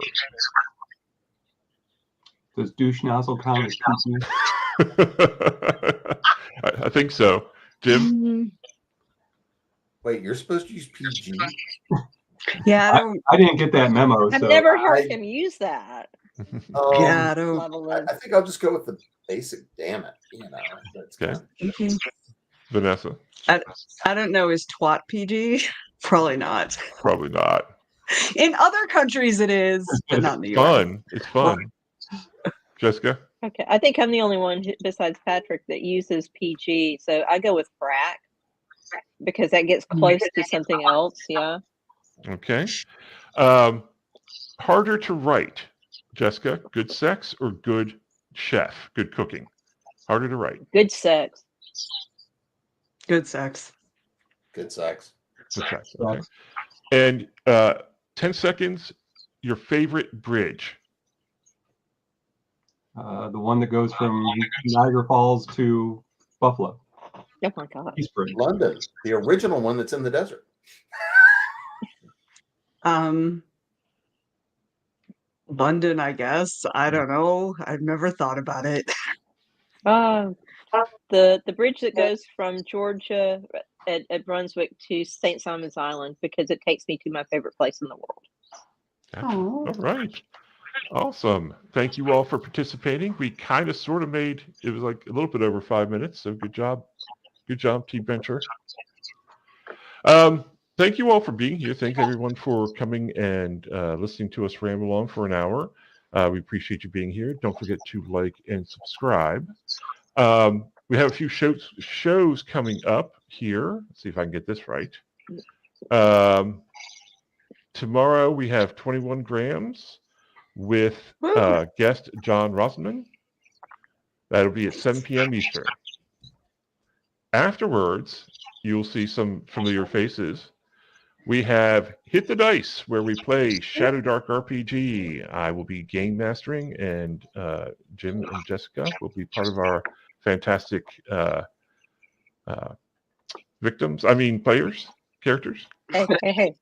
Does douche nozzle count as PG? I think so. Jim? Wait, you're supposed to use PG? Yeah, I don't. I didn't get that memo. I've So never heard him use that. Yeah, I don't. Level I, of I think I'll just go with the basic damn it. That's Okay. Okay. Vanessa? I don't know. Is twat PG? Probably not. Probably not. In other countries, it is, but not in the It's US. fun. It's fun. Jessica? Okay, I think I'm the only one besides Patrick that uses PG, so I go with frack because that gets close to something else. Yeah. Okay. harder to write, Jessica? Good sex or good chef? Good cooking? Harder to write. Good sex. Good sex. Good sex. Good sex. Okay. And 10 seconds. Your favorite bridge? The one that goes from Niagara Falls to Buffalo. Oh my God. East Bridge. London, the original one that's in the desert. London, I guess. I don't know. I've never thought about it. The bridge that goes from Georgia at Brunswick to St. Simon's Island, because it takes me to my favorite place in the world. Gotcha. Oh. All right. Awesome. Thank you all for participating. We kind of sort of made, it was like a little bit over 5 minutes. So good job. Good job, Team Venture. Thank you all for being here. Thanks everyone for coming and listening to us ramble on for an hour. We appreciate you being here. Don't forget to like and subscribe. We have a few shows coming up here. Let's see if I can get this right. Tomorrow we have 21 Grams with guest John Rosenman. That'll be at 7 p.m. Eastern. Afterwards, you'll see some familiar faces. We have Hit the Dice, where we play Shadow Dark RPG. I will be game mastering, and Jim and Jessica will be part of our fantastic characters. Hey.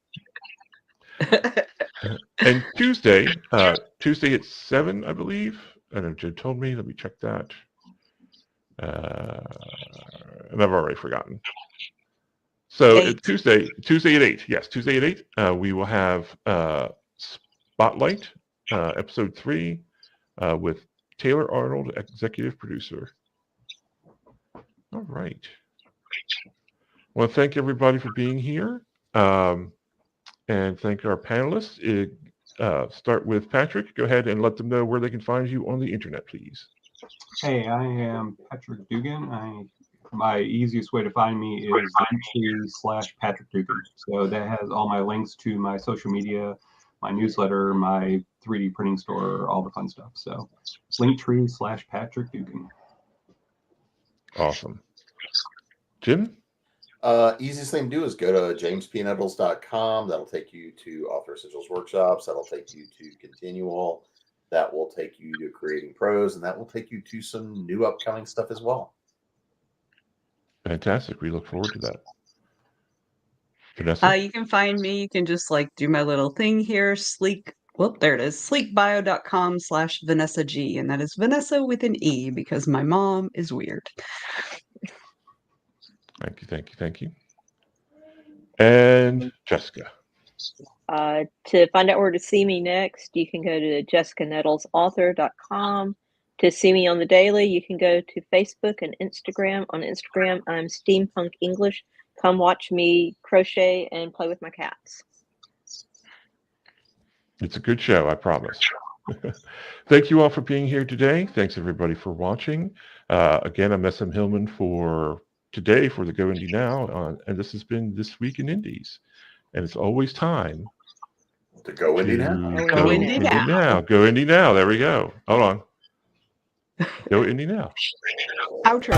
And Tuesday at 7, I believe. I know Jim told me. Let me check that. And I've already forgotten. So Tuesday at 8. Yes, Tuesday at 8. We will have Spotlight, episode 3, with Taylor Arnold, executive producer. All right. I want to thank everybody for being here, and thank our panelists. Start with Patrick. Go ahead and let them know where they can find you on the internet, please. Hey, I am Patrick Dugan. My easiest way to find me is /Patrick Dugan. So that has all my links to my social media, my newsletter, my 3D printing store, all the fun stuff. So Linktree /Patrick Dugan. Awesome. Jim? Easiest thing to do is go to jamespnettles.com. That'll take you to Author Essentials Workshops. That'll take you to Continual. That will take you to Creating Prose, and that will take you to some new upcoming stuff as well. Fantastic. We look forward to that. Vanessa? You can find me. You can just do my little thing here. There it is. sleekbio.com/Vanessa G. And that is Vanessa with an E because my mom is weird. Thank you. And Jessica? To find out where to see me next, you can go to jessicanettles.author.com. To see me on the daily, you can go to Facebook and Instagram. On Instagram, I'm Steampunk English. Come watch me crochet and play with my cats. It's a good show, I promise. Thank you all for being here today. Thanks everybody for watching. Again, I'm SM Hillman for today for the Go Indie Now, and this has been This Week in Indies. And it's always time to go Indie Now. Go Indie Now. Go Indie Now. There we go. Hold on. Go Indie Now. Outro.